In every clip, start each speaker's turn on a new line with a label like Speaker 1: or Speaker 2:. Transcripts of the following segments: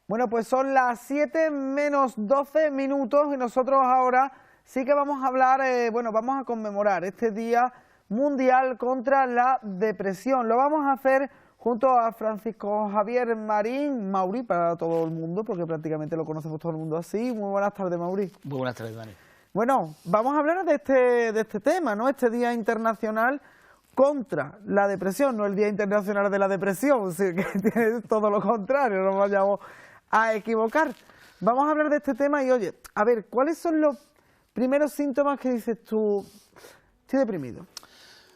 Speaker 1: Bueno, pues son las 7 menos 12 minutos y nosotros ahora sí que vamos a hablar, vamos a conmemorar este Día Mundial contra la Depresión. Lo vamos a hacer junto a Francisco Javier Marín, Mauri para todo el mundo, porque prácticamente lo conocemos todo el mundo así. Muy buenas tardes, Mauri.
Speaker 2: Muy buenas tardes, Dani.
Speaker 1: Bueno, vamos a hablar de este tema, ¿no? Este Día Internacional contra la Depresión, no el Día Internacional de la Depresión, sí, que tiene todo lo contrario, no vayamos a equivocar. Vamos a hablar de este tema y, oye, a ver, ¿cuáles son los primeros síntomas que dices tú? Estoy deprimido.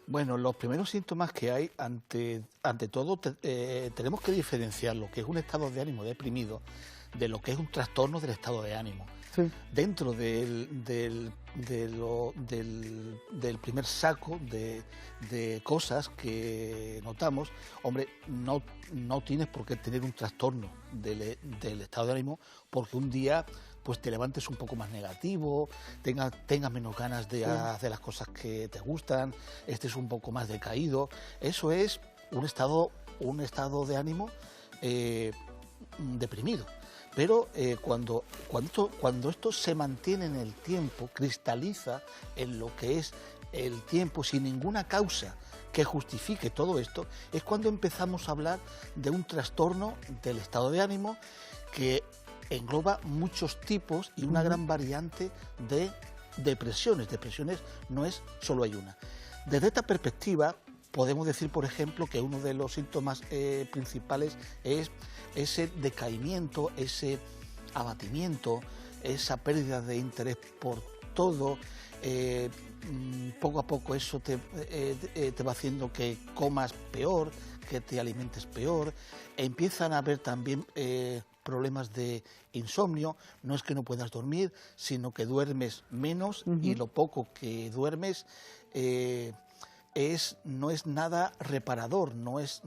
Speaker 2: Bueno, los primeros síntomas que hay, ante todo, tenemos que diferenciar lo que es un estado de ánimo deprimido de lo que es un trastorno del estado de ánimo.
Speaker 1: Sí.
Speaker 2: Dentro del primer saco de cosas que notamos, hombre, no tienes por qué tener un trastorno del estado de ánimo porque un día pues te levantes un poco más negativo, tengas menos ganas de hacer las cosas que te gustan, estés un poco más decaído. Eso es un estado de ánimo deprimido. Pero cuando esto se mantiene en el tiempo, cristaliza en lo que es el tiempo sin ninguna causa que justifique todo esto, es cuando empezamos a hablar de un trastorno del estado de ánimo que engloba muchos tipos y una gran variante de depresiones. Depresiones no es solo hay una. Desde esta perspectiva podemos decir, por ejemplo, que uno de los síntomas principales es ese decaimiento, ese abatimiento, esa pérdida de interés por todo. Poco a poco eso te va haciendo que comas peor, que te alimentes peor. Empiezan a haber también problemas de insomnio. No es que no puedas dormir, sino que duermes menos y lo poco que duermes no es nada reparador, no es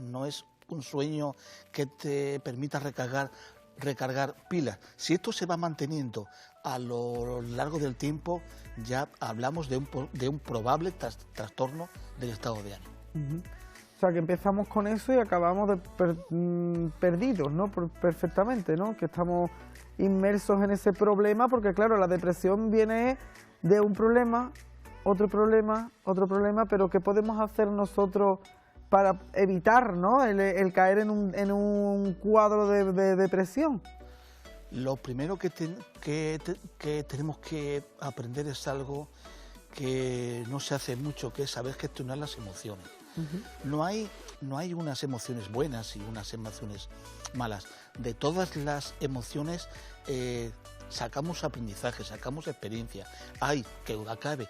Speaker 2: un sueño que te permita recargar pilas. Si esto se va manteniendo a lo largo del tiempo, ya hablamos de un probable trastorno del estado de ánimo.
Speaker 1: O sea, que empezamos con eso y acabamos perdidos, ¿no? Perfectamente, ¿no? Que estamos inmersos en ese problema, porque claro, la depresión viene de un problema, otro problema, pero ¿qué podemos hacer nosotros para evitar, ¿no? el caer en un cuadro de depresión?
Speaker 2: Lo primero que tenemos que aprender es algo que no se hace mucho, que es saber gestionar las emociones. No hay unas emociones buenas y unas emociones malas. De todas las emociones sacamos aprendizaje, sacamos experiencia. Hay, que duda cabe,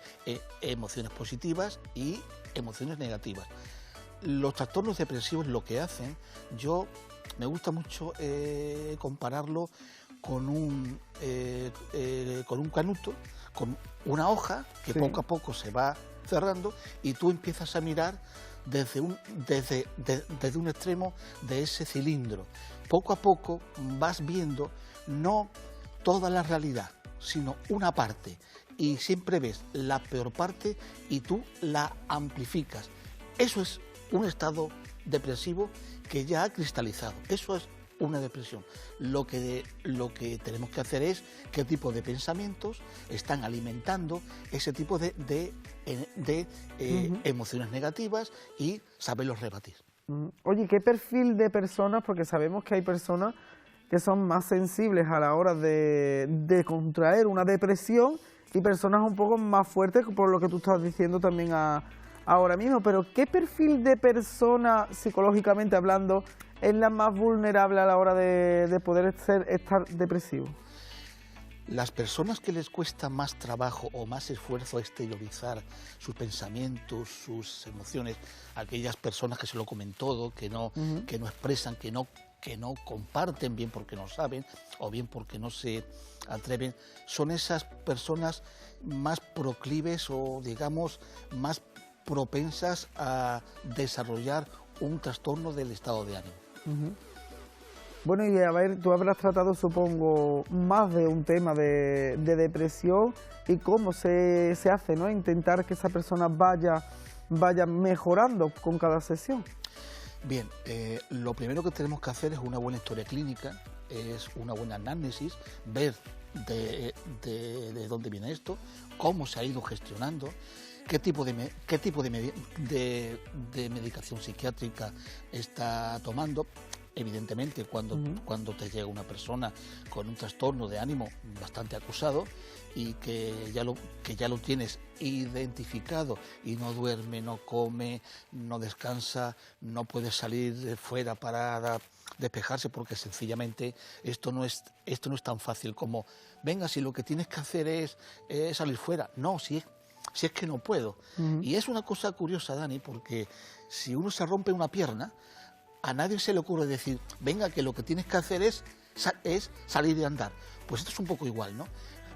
Speaker 2: emociones positivas y emociones negativas. Los trastornos depresivos lo que hacen, me gusta mucho compararlo con un canuto, con una hoja que poco a poco se va cerrando y tú empiezas a mirar desde un extremo de ese cilindro. Poco a poco vas viendo no toda la realidad, sino una parte, y siempre ves la peor parte y tú la amplificas. Eso es un estado depresivo que ya ha cristalizado. Eso es una depresión. Lo que tenemos que hacer es qué tipo de pensamientos están alimentando ese tipo de emociones negativas y saberlos rebatir.
Speaker 1: Oye, ¿qué perfil de personas? Porque sabemos que hay personas que son más sensibles a la hora de contraer una depresión y personas un poco más fuertes, por lo que tú estás diciendo también ahora mismo. Pero ¿qué perfil de persona, psicológicamente hablando, es la más vulnerable a la hora de poder estar depresivo?
Speaker 2: Las personas que les cuesta más trabajo o más esfuerzo exteriorizar sus pensamientos, sus emociones, aquellas personas que se lo comen todo, que no expresan, que no comparten, bien porque no saben o bien porque no se atreven, son esas personas más proclives o, digamos, más propensas a desarrollar un trastorno del estado de ánimo.
Speaker 1: Ujú. Bueno, y a ver, tú habrás tratado, supongo, más de un tema de depresión y cómo se hace, ¿no? Intentar que esa persona vaya mejorando con cada sesión.
Speaker 2: Bien, lo primero que tenemos que hacer es una buena historia clínica, es una buena análisis, ver de dónde viene esto, cómo se ha ido gestionando, qué tipo de medicación psiquiátrica está tomando. Evidentemente, cuando te llega una persona con un trastorno de ánimo bastante acusado y que ya lo tienes identificado y no duerme, no come, no descansa, no puede salir de fuera para despejarse, porque sencillamente esto no es tan fácil como, venga, si lo que tienes que hacer es salir fuera. No, si es que no puedo. Y es una cosa curiosa, Dani, porque si uno se rompe una pierna, a nadie se le ocurre decir, venga, que lo que tienes que hacer es salir de andar. Pues esto es un poco igual, ¿no?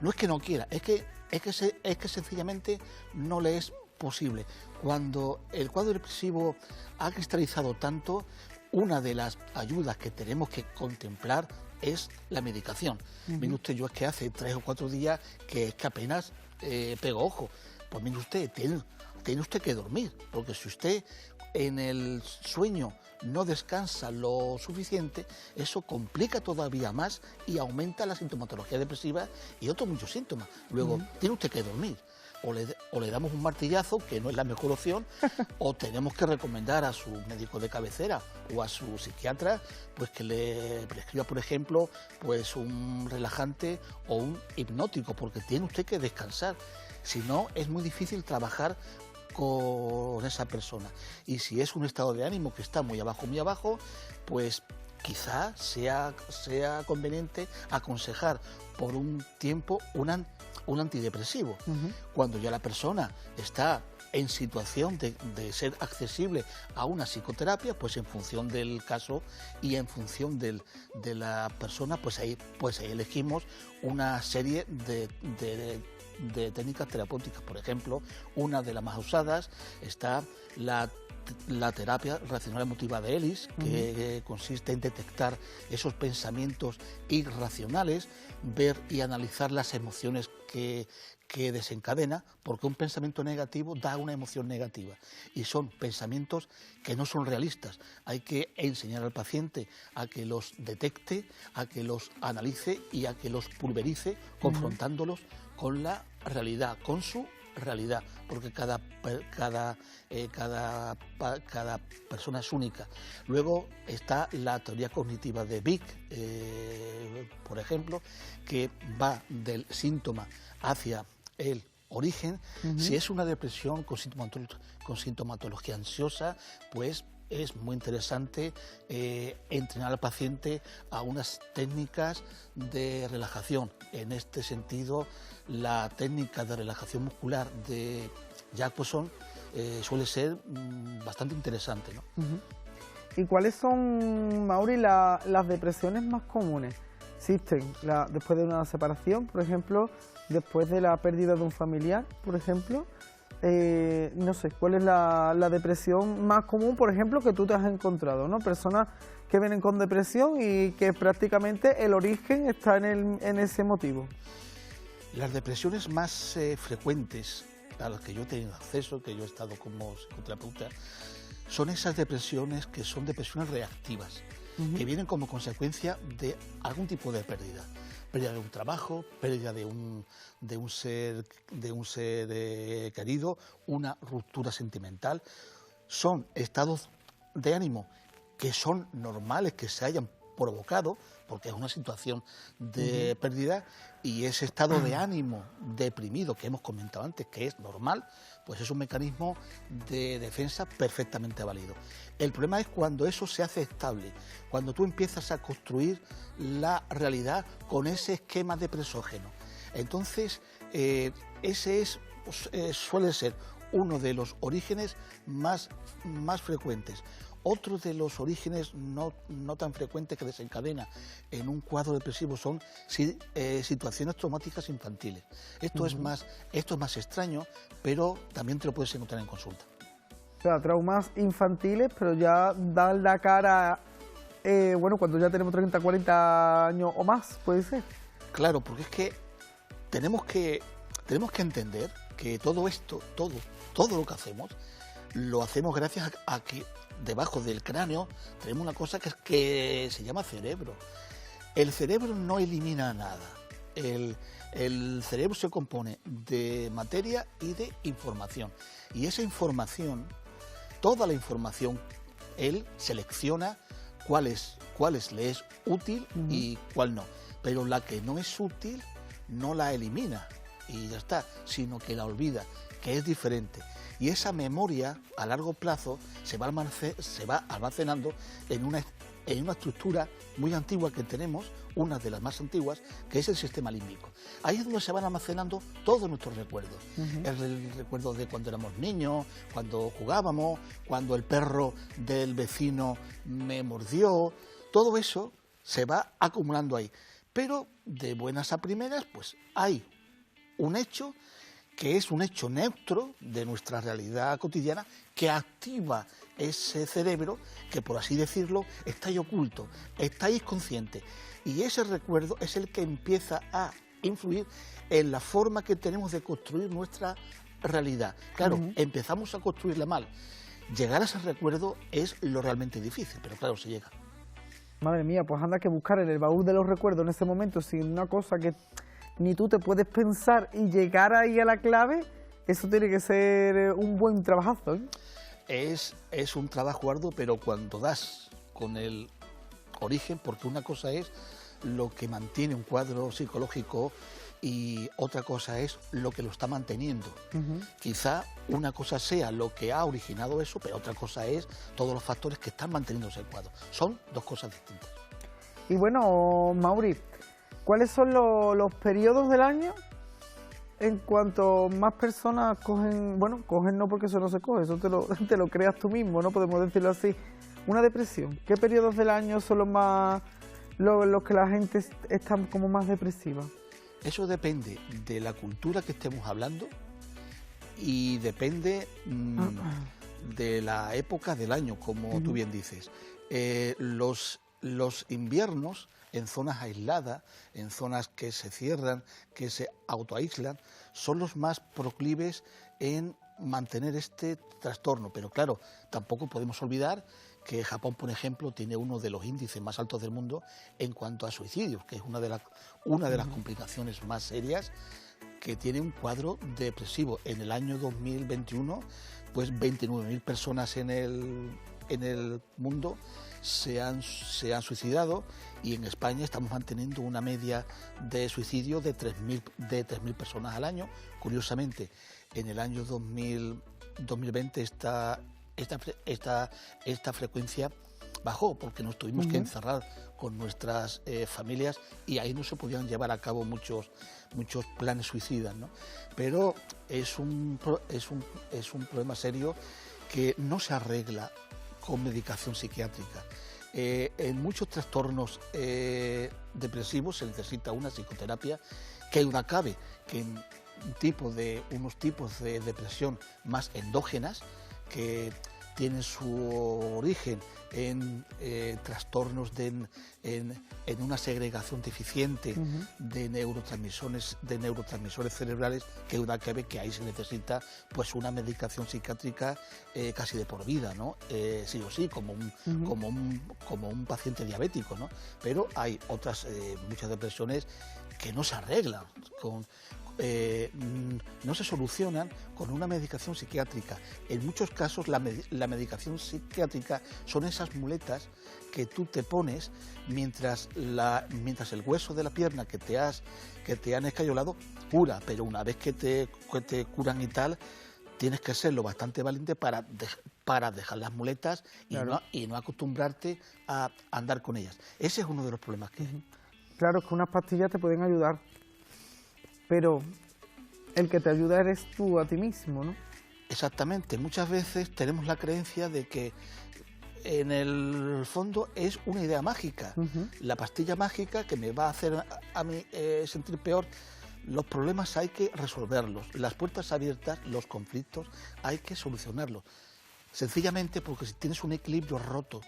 Speaker 2: No es que no quiera, es que sencillamente no le es posible. Cuando el cuadro depresivo ha cristalizado tanto, una de las ayudas que tenemos que contemplar es la medicación. Mire usted, yo es que hace 3 o 4 días que apenas pego ojo. Pues mire usted, tiene usted que dormir, porque si usted en el sueño no descansa lo suficiente, eso complica todavía más y aumenta la sintomatología depresiva y otros muchos síntomas. Luego, tiene usted que dormir. O le damos un martillazo, que no es la mejor opción, o tenemos que recomendar a su médico de cabecera o a su psiquiatra pues que le prescriba, por ejemplo, pues un relajante o un hipnótico, porque tiene usted que descansar. Si no, es muy difícil trabajar con esa persona. Y si es un estado de ánimo que está muy abajo, pues quizá sea conveniente aconsejar por un tiempo un antidepresivo. Cuando ya la persona está en situación de ser accesible a una psicoterapia, pues en función del caso y en función de la persona, pues ahí elegimos una serie de técnicas terapéuticas. Por ejemplo, una de las más usadas está la terapia racional emotiva de Ellis, que consiste en detectar esos pensamientos irracionales, ver y analizar las emociones que desencadena, porque un pensamiento negativo da una emoción negativa y son pensamientos que no son realistas. Hay que enseñar al paciente a que los detecte, a que los analice y a que los pulverice, confrontándolos con la realidad, con su realidad, porque cada persona es única. Luego está la teoría cognitiva de Vick, por ejemplo, que va del síntoma hacia el origen. Si es una depresión con sintomatología ansiosa, pues es muy interesante entrenar al paciente a unas técnicas de relajación. En este sentido, la técnica de relajación muscular de Jacobson suele ser bastante interesante, ¿no?
Speaker 1: ¿Y cuáles son, Mauri, las depresiones más comunes? ¿Existen después de una separación, por ejemplo, después de la pérdida de un familiar, por ejemplo? No sé, ¿cuál es la depresión más común, por ejemplo, que tú te has encontrado, ¿no? Personas que vienen con depresión y que prácticamente el origen está en ese motivo.
Speaker 2: Las depresiones más frecuentes a las que yo he tenido acceso, que yo he estado como psicoterapeuta, son esas depresiones que son depresiones reactivas, que vienen como consecuencia de algún tipo de pérdida de un trabajo, pérdida de un ser querido, una ruptura sentimental. Son estados de ánimo que son normales que se hayan provocado, porque es una situación de pérdida, y ese estado de ánimo deprimido que hemos comentado antes, que es normal, pues es un mecanismo de defensa perfectamente válido. El problema es cuando eso se hace estable, cuando tú empiezas a construir la realidad con ese esquema depresógeno. Entonces, ese suele ser uno de los orígenes más frecuentes. Otro de los orígenes no tan frecuentes que desencadena en un cuadro depresivo son situaciones traumáticas infantiles. Esto es más extraño, pero también te lo puedes encontrar en consulta.
Speaker 1: O sea, traumas infantiles, pero ya dan la cara bueno, cuando ya tenemos 30, 40 años o más, puede ser.
Speaker 2: Claro, porque es que tenemos que entender que todo esto, todo lo que hacemos, lo hacemos gracias a que debajo del cráneo tenemos una cosa que se llama cerebro. El cerebro no elimina nada. El cerebro se compone de materia y de información. Y esa información, toda la información, él selecciona cuál le es útil y cuál no. Pero la que no es útil no la elimina y ya está, sino que la olvida, que es diferente. Y esa memoria a largo plazo se va almacenando en una estructura muy antigua que tenemos, una de las más antiguas, que es el sistema límbico. Ahí es donde se van almacenando todos nuestros recuerdos. El recuerdo de cuando éramos niños, cuando jugábamos, cuando el perro del vecino me mordió, todo eso se va acumulando ahí. Pero de buenas a primeras, pues hay un hecho que es un hecho neutro de nuestra realidad cotidiana que activa ese cerebro que, por así decirlo, está ahí oculto, está ahí inconsciente. Y ese recuerdo es el que empieza a influir en la forma que tenemos de construir nuestra realidad. Claro, empezamos a construirla mal. Llegar a ese recuerdo es lo realmente difícil, pero claro, se llega.
Speaker 1: Madre mía, pues anda que buscar en el baúl de los recuerdos en ese momento, sin una cosa que ni tú te puedes pensar y llegar ahí a la clave, eso tiene que ser un buen trabajazo, ¿eh?
Speaker 2: Es un trabajo arduo, pero cuando das con el origen, porque una cosa es lo que mantiene un cuadro psicológico y otra cosa es lo que lo está manteniendo. Quizá una cosa sea lo que ha originado eso, pero otra cosa es todos los factores que están manteniendo ese cuadro. Son dos cosas distintas.
Speaker 1: Y bueno, Mauri, ¿cuáles son los periodos del año en cuanto más personas cogen, bueno, cogen no porque eso no se coge, eso te lo creas tú mismo, ¿no? Podemos decirlo así, una depresión? ¿Qué periodos del año son los que la gente está como más depresiva?
Speaker 2: Eso depende de la cultura que estemos hablando y depende de la época del año, como tú bien dices. Los inviernos en zonas aisladas, en zonas que se cierran, que se autoaíslan, son los más proclives en mantener este trastorno. Pero claro, tampoco podemos olvidar que Japón, por ejemplo, tiene uno de los índices más altos del mundo en cuanto a suicidios, que es una de las complicaciones más serias, que tiene un cuadro depresivo. En el año 2021, pues 29.000 personas en el mundo se han suicidado, y en España estamos manteniendo una media de suicidio de 3.000 personas al año. Curiosamente, en el año 2020 esta frecuencia bajó porque nos tuvimos que encerrar con nuestras familias y ahí no se podían llevar a cabo muchos planes suicidas, ¿no? Pero es un problema serio que no se arregla con medicación psiquiátrica. En muchos trastornos depresivos se necesita una psicoterapia que duda cabe que en unos tipos de depresión más endógenas, que tienen su origen en trastornos en una segregación deficiente de neurotransmisores cerebrales, que duda cabe que ahí se necesita pues una medicación psiquiátrica casi de por vida, ¿no? Sí o sí, como un paciente diabético, ¿no? Pero hay otras muchas depresiones que no se arreglan no se solucionan con una medicación psiquiátrica. En muchos casos la medicación psiquiátrica son esas muletas que tú te pones mientras el hueso de la pierna que te han escayolado cura, pero una vez que te curan y tal, tienes que serlo bastante valiente para dejar las muletas y no acostumbrarte a andar con ellas. Ese es uno de los problemas que hay.
Speaker 1: Claro, es que unas pastillas te pueden ayudar, pero el que te ayuda eres tú a ti mismo, ¿no?
Speaker 2: Exactamente. Muchas veces tenemos la creencia de que en el fondo es una idea mágica. La pastilla mágica que me va a hacer a mí sentir peor. Los problemas hay que resolverlos. Las puertas abiertas, los conflictos, hay que solucionarlos. Sencillamente porque si tienes un equilibrio roto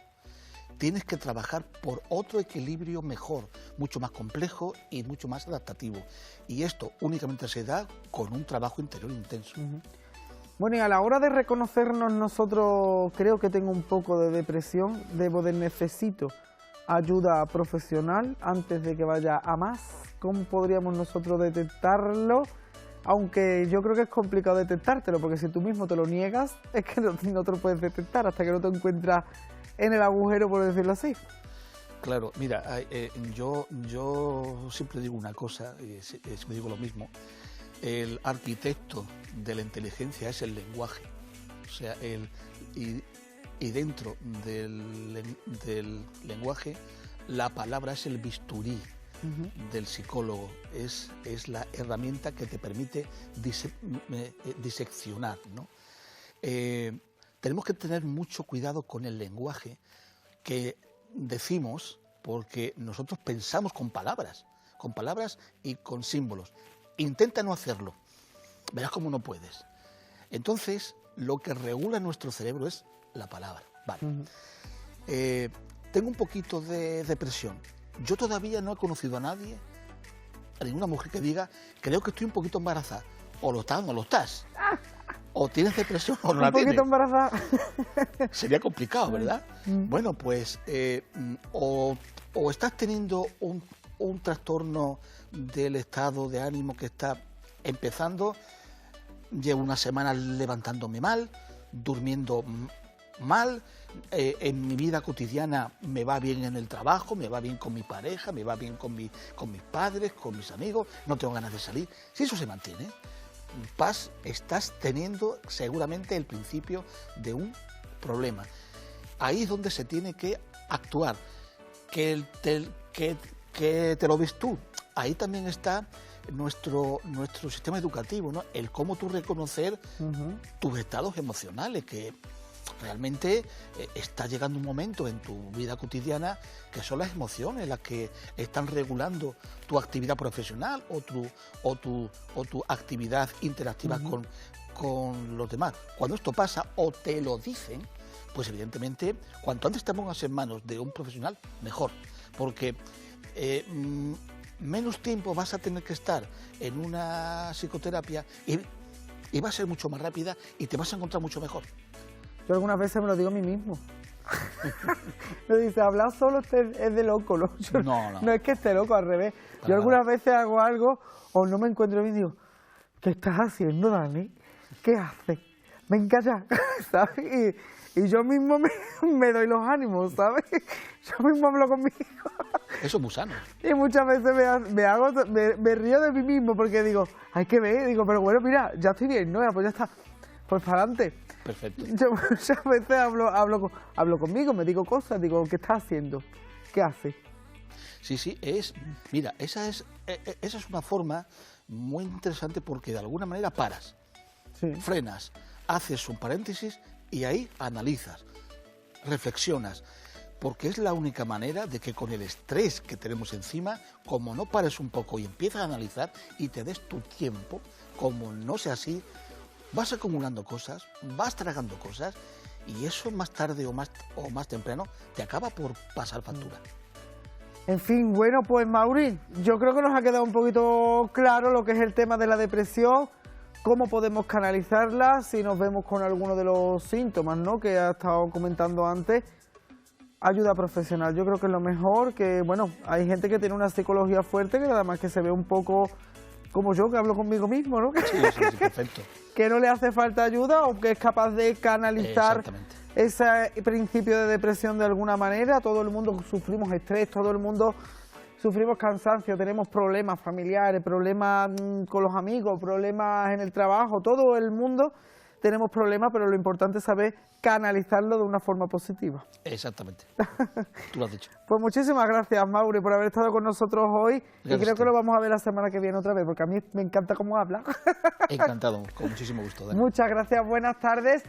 Speaker 2: tienes que trabajar por otro equilibrio mejor, mucho más complejo y mucho más adaptativo. Y esto únicamente se da con un trabajo interior intenso.
Speaker 1: Bueno, y a la hora de reconocernos nosotros, creo que tengo un poco de depresión, necesito ayuda profesional antes de que vaya a más. ¿Cómo podríamos nosotros detectarlo? Aunque yo creo que es complicado detectártelo, porque si tú mismo te lo niegas, es que no te lo puedes detectar hasta que no te encuentras en el agujero, por decirlo así.
Speaker 2: Claro, mira, yo siempre digo una cosa, siempre digo lo mismo. El arquitecto de la inteligencia es el lenguaje. O sea, y dentro del lenguaje, la palabra es el bisturí del psicólogo, es la herramienta que te permite diseccionar, ¿no? Tenemos que tener mucho cuidado con el lenguaje que decimos, porque nosotros pensamos con palabras y con símbolos. Intenta no hacerlo, verás cómo no puedes. Entonces, lo que regula nuestro cerebro es la palabra. Vale. Tengo un poquito de depresión. Yo todavía no he conocido a nadie, a ninguna mujer que diga, creo que estoy un poquito embarazada. O lo estás o no lo estás. O tienes depresión o no la tienes.
Speaker 1: Un poquito embarazada.
Speaker 2: Sería complicado, ¿verdad? Bueno, pues o estás teniendo un trastorno del estado de ánimo que está empezando. Llevo una semana levantándome mal, durmiendo mal, en mi vida cotidiana me va bien en el trabajo, me va bien con mi pareja, me va bien con mis padres, con mis amigos, no tengo ganas de salir. Si eso se mantiene, paz, estás teniendo seguramente el principio de un problema. Ahí es donde se tiene que actuar. Que te lo ves tú. Ahí también está nuestro sistema educativo, ¿no? El cómo tú reconocer tus estados emocionales, que realmente está llegando un momento en tu vida cotidiana que son las emociones las que están regulando tu actividad profesional o tu actividad interactiva con los demás. Cuando esto pasa o te lo dicen, pues evidentemente cuanto antes te pongas en manos de un profesional, mejor, porque menos tiempo vas a tener que estar en una psicoterapia y va a ser mucho más rápida y te vas a encontrar mucho mejor.
Speaker 1: Yo algunas veces me lo digo a mí mismo. Me dice, hablar solo es de loco, ¿no? No es que esté loco, al revés. Yo algunas veces hago algo o no me encuentro bien y digo, ¿qué estás haciendo, Dani? ¿Qué haces? Venga ya, ¿sabes? Y yo mismo me doy los ánimos, ¿sabes? Yo mismo hablo conmigo.
Speaker 2: Eso es muy sano.
Speaker 1: Y muchas veces me río de mí mismo porque digo, hay que ver, digo, pero bueno, mira, ya estoy bien, ¿no? Pues ya está, pues para adelante.
Speaker 2: Perfecto.
Speaker 1: Yo muchas veces hablo conmigo, me digo cosas, digo, ¿qué estás haciendo? ¿Qué haces?
Speaker 2: Sí, mira, esa es una forma muy interesante porque de alguna manera paras, frenas, haces un paréntesis y ahí analizas, reflexionas, porque es la única manera de que con el estrés que tenemos encima, como no pares un poco y empiezas a analizar y te des tu tiempo, como no sea así, vas acumulando cosas, vas tragando cosas y eso más tarde o más temprano te acaba por pasar factura.
Speaker 1: En fin, bueno, pues Mauri, yo creo que nos ha quedado un poquito claro lo que es el tema de la depresión, cómo podemos canalizarla, si nos vemos con alguno de los síntomas, ¿no?, que ha estado comentando antes. Ayuda profesional, yo creo que es lo mejor, que bueno, hay gente que tiene una psicología fuerte, que además que se ve un poco como yo, que hablo conmigo mismo, ¿no?
Speaker 2: Sí, perfecto.
Speaker 1: Que no le hace falta ayuda o que es capaz de canalizar ese principio de depresión de alguna manera. Todo el mundo sufrimos estrés, todo el mundo sufrimos cansancio, tenemos problemas familiares, problemas con los amigos, problemas en el trabajo, todo el mundo tenemos problemas, pero lo importante es saber canalizarlo de una forma positiva.
Speaker 2: Exactamente, tú lo has dicho.
Speaker 1: Pues muchísimas gracias, Mauri, por haber estado con nosotros hoy. Gracias, y creo que lo vamos a ver la semana que viene otra vez, porque a mí me encanta cómo habla.
Speaker 2: Encantado, con muchísimo gusto. Dani.
Speaker 1: Muchas gracias, buenas tardes.